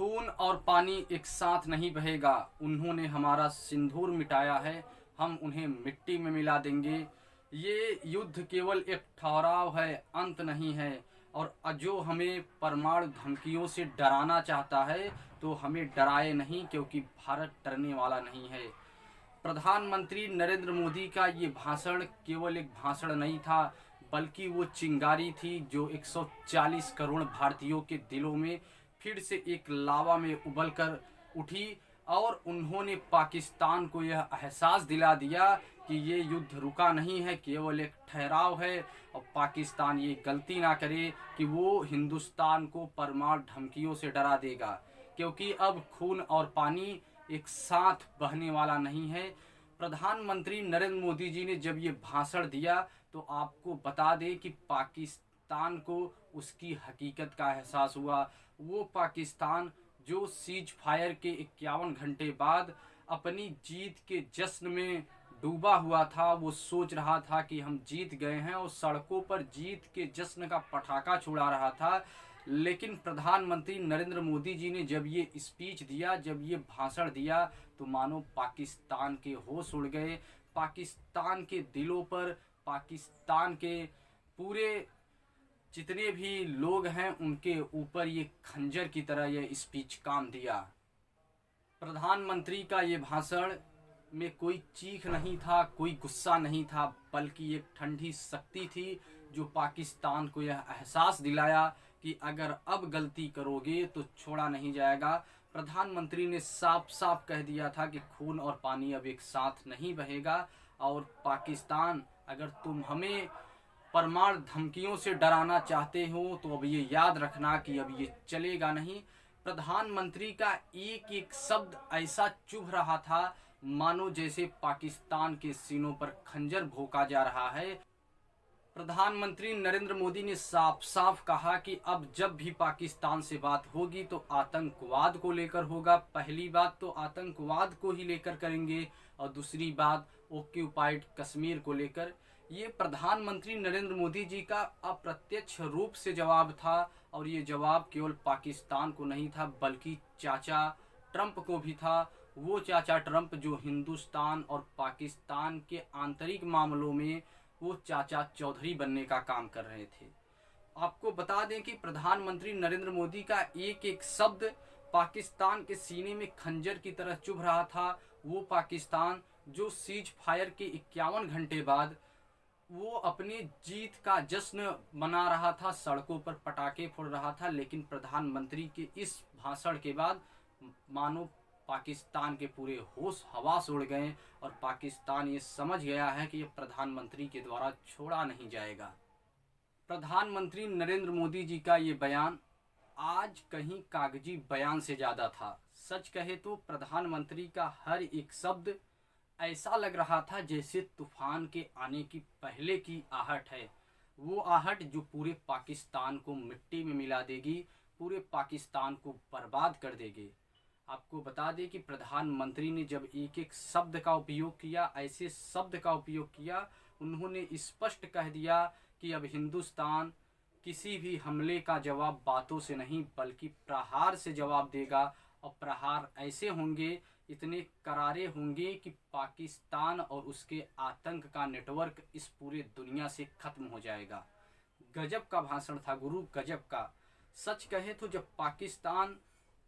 खून और पानी एक साथ नहीं बहेगा। उन्होंने हमारा सिंदूर मिटाया है, हम उन्हें मिट्टी में मिला देंगे। ये युद्ध केवल एक ठहराव है, अंत नहीं है। और जो हमें परमाणु धमकियों से डराना चाहता है तो हमें डराए नहीं, क्योंकि भारत डरने वाला नहीं है। प्रधानमंत्री नरेंद्र मोदी का ये भाषण केवल एक भाषण नहीं था, बल्कि वो चिंगारी थी जो 140 करोड़ भारतीयों के दिलों में फिर से एक लावा में उबल कर उठी। और उन्होंने पाकिस्तान को यह एहसास दिला दिया कि ये युद्ध रुका नहीं है, केवल एक ठहराव है। और पाकिस्तान ये गलती ना करे कि वो हिंदुस्तान को परमाणु धमकियों से डरा देगा, क्योंकि अब खून और पानी एक साथ बहने वाला नहीं है। प्रधानमंत्री नरेंद्र मोदी जी ने जब ये भाषण दिया तो आपको बता दें कि पाकिस्तान को उसकी हकीकत का एहसास हुआ। वो पाकिस्तान जो सीज फायर के 51 घंटे बाद अपनी जीत के जश्न में डूबा हुआ था, वो सोच रहा था कि हम जीत गए हैं और सड़कों पर जीत के जश्न का पटाखा छुड़ा रहा था। लेकिन प्रधानमंत्री नरेंद्र मोदी जी ने जब ये स्पीच दिया, जब ये भाषण दिया, तो मानो पाकिस्तान के होश उड़ गए। पाकिस्तान के दिलों पर, पाकिस्तान के पूरे जितने भी लोग हैं उनके ऊपर ये खंजर की तरह ये स्पीच काम दिया। प्रधानमंत्री का ये भाषण में कोई चीख नहीं था, कोई गुस्सा नहीं था, बल्कि एक ठंडी शक्ति थी जो पाकिस्तान को यह एहसास दिलाया कि अगर अब गलती करोगे तो छोड़ा नहीं जाएगा। प्रधानमंत्री ने साफ साफ कह दिया था कि खून और पानी अब एक साथ नहीं बहेगा। और पाकिस्तान, अगर तुम हमें परमाणु धमकियों से डराना चाहते हो तो अब ये याद रखना कि अब ये चलेगा नहीं। प्रधानमंत्री का एक एक शब्द ऐसा चुभ रहा था मानो जैसे पाकिस्तान के सीनों पर खंजर भोंका जा रहा है। प्रधानमंत्री नरेंद्र मोदी ने साफ साफ कहा कि अब जब भी पाकिस्तान से बात होगी तो आतंकवाद को लेकर होगा। पहली बात तो आतंकवाद को ही लेकर करेंगे, और दूसरी बात ऑक्यूपाइड कश्मीर को लेकर। ये प्रधानमंत्री नरेंद्र मोदी जी का अप्रत्यक्ष रूप से जवाब था, और ये जवाब केवल पाकिस्तान को नहीं था बल्कि चाचा ट्रंप को भी था। वो चाचा ट्रंप जो हिंदुस्तान और पाकिस्तान के आंतरिक मामलों में वो चाचा चौधरी बनने का काम कर रहे थे। आपको बता दें कि प्रधानमंत्री नरेंद्र मोदी का एक एक शब्द पाकिस्तान के सीने में खंजर की तरह चुभ रहा था। वो पाकिस्तान जो सीज फायर के 51 घंटे बाद वो अपनी जीत का जश्न मना रहा था, सड़कों पर पटाखे फोड़ रहा था, लेकिन प्रधानमंत्री के इस भाषण के बाद मानो पाकिस्तान के पूरे होश हवास उड़ गए और पाकिस्तान ये समझ गया है कि ये प्रधानमंत्री के द्वारा छोड़ा नहीं जाएगा। प्रधानमंत्री नरेंद्र मोदी जी का ये बयान आज कहीं कागजी बयान से ज़्यादा था। सच कहे तो प्रधानमंत्री का हर एक शब्द ऐसा लग रहा था जैसे तूफान के आने की पहले की आहट है। वो आहट जो पूरे पाकिस्तान को मिट्टी में मिला देगी, पूरे पाकिस्तान को बर्बाद कर देगी। आपको बता दें कि प्रधानमंत्री ने जब एक एक शब्द का उपयोग किया, ऐसे शब्द का उपयोग किया, उन्होंने स्पष्ट कह दिया कि अब हिंदुस्तान किसी भी हमले का जवाब बातों से नहीं बल्कि प्रहार से जवाब देगा। और प्रहार ऐसे होंगे, इतने करारे होंगे कि पाकिस्तान और उसके आतंक का नेटवर्क इस पूरे दुनिया से खत्म हो जाएगा। गजब का भाषण था गुरु, गजब का। सच कहे तो जब पाकिस्तान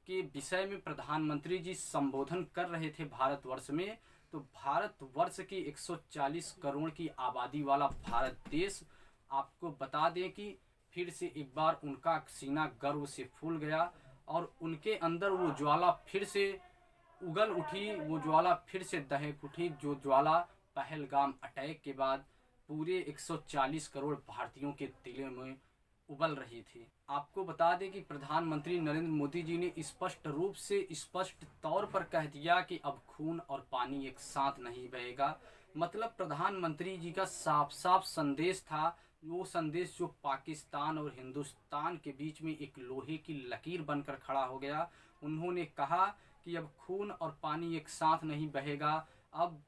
के विषय में प्रधानमंत्री जी संबोधन कर रहे थे भारतवर्ष में, तो भारतवर्ष की 140 करोड़ की आबादी वाला भारत देश, आपको बता दें कि फिर से एक बार उनका सीना गर्व से फूल गया और उनके अंदर वो ज्वाला फिर से उगल उठी, वो ज्वाला फिर से दहक उठी, जो ज्वाला पहलगाम अटैक के बाद पूरे 140 करोड़ भारतीयों के दिलों में उबल रही थी। आपको बता दें कि प्रधानमंत्री नरेंद्र मोदी जी ने स्पष्ट रूप से, स्पष्ट तौर पर कह दिया कि अब खून और पानी एक साथ नहीं बहेगा। मतलब प्रधानमंत्री जी का साफ साफ संदेश था, वो संदेश जो पाकिस्तान और हिंदुस्तान के बीच में एक लोहे की लकीर बनकर खड़ा हो गया। उन्होंने कहा कि अब खून और पानी एक साथ नहीं बहेगा, अब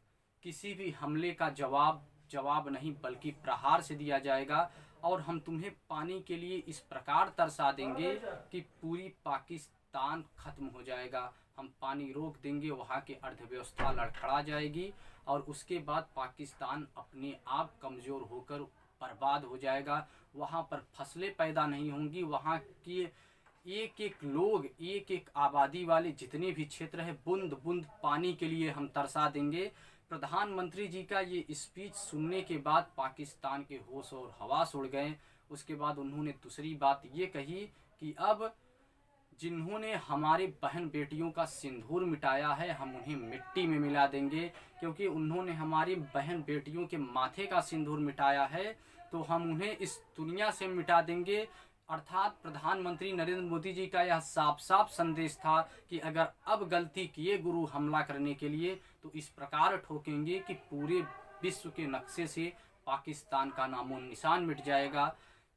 किसी भी हमले का जवाब नहीं बल्कि प्रहार से दिया जाएगा। और हम तुम्हें पानी के लिए इस प्रकार तरसा देंगे कि पूरी पाकिस्तान पाकिस्तान खत्म हो जाएगा। हम पानी रोक देंगे, वहाँ की अर्थव्यवस्था लड़खड़ा जाएगी और उसके बाद पाकिस्तान अपने आप कमज़ोर होकर बर्बाद हो जाएगा। वहाँ पर फसलें पैदा नहीं होंगी, वहाँ की एक एक लोग, एक एक आबादी वाले जितने भी क्षेत्र है, बूंद बूंद पानी के लिए हम तरसा देंगे। प्रधानमंत्री जी का ये स्पीच सुनने के बाद पाकिस्तान के होश और हवास उड़ गए। उसके बाद उन्होंने दूसरी बात ये कही कि अब जिन्होंने हमारे बहन बेटियों का सिंदूर मिटाया है, हम उन्हें मिट्टी में मिला देंगे, क्योंकि उन्होंने हमारी बहन बेटियों के माथे का सिंदूर मिटाया है तो हम उन्हें इस दुनिया से मिटा देंगे। अर्थात प्रधानमंत्री नरेंद्र मोदी जी का यह साफ साफ संदेश था कि अगर अब गलती किए गुरु हमला करने के लिए तो इस प्रकार ठोकेंगे कि पूरे विश्व के नक्शे से पाकिस्तान का नामो निशान मिट जाएगा।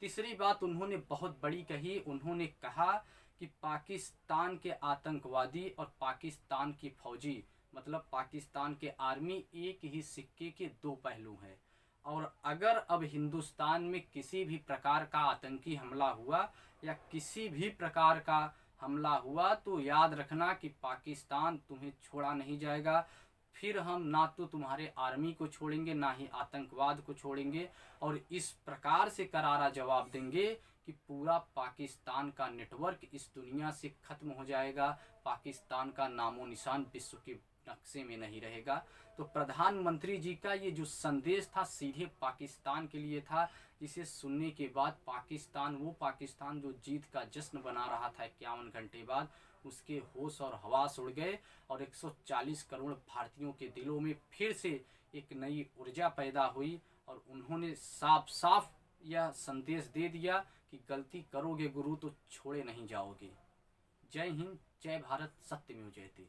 तीसरी बात उन्होंने बहुत बड़ी कही, उन्होंने कहा कि पाकिस्तान के आतंकवादी और पाकिस्तान की फौजी, मतलब पाकिस्तान के आर्मी, एक ही सिक्के के दो पहलू हैं। और अगर अब हिंदुस्तान में किसी भी प्रकार का आतंकी हमला हुआ या किसी भी प्रकार का हमला हुआ तो याद रखना कि पाकिस्तान तुम्हें छोड़ा नहीं जाएगा। फिर हम ना तो तुम्हारे आर्मी को छोड़ेंगे, ना ही आतंकवाद को छोड़ेंगे, और इस प्रकार से करारा जवाब देंगे कि पूरा पाकिस्तान का नेटवर्क इस दुनिया से खत्म हो जाएगा, पाकिस्तान का नामो निशान विश्व के नक्शे में नहीं रहेगा। तो प्रधानमंत्री जी का ये जो संदेश था सीधे पाकिस्तान के लिए था, जिसे सुनने के बाद पाकिस्तान, वो पाकिस्तान जो जीत का जश्न बना रहा था 51 घंटे बाद, उसके होश और हवास उड़ गए और 140 करोड़ भारतीयों के दिलों में फिर से एक नई ऊर्जा पैदा हुई और उन्होंने साफ साफ यह संदेश दे दिया कि गलती करोगे गुरु तो छोड़े नहीं जाओगे। जय हिंद, जय भारत, सत्यमेव जयते।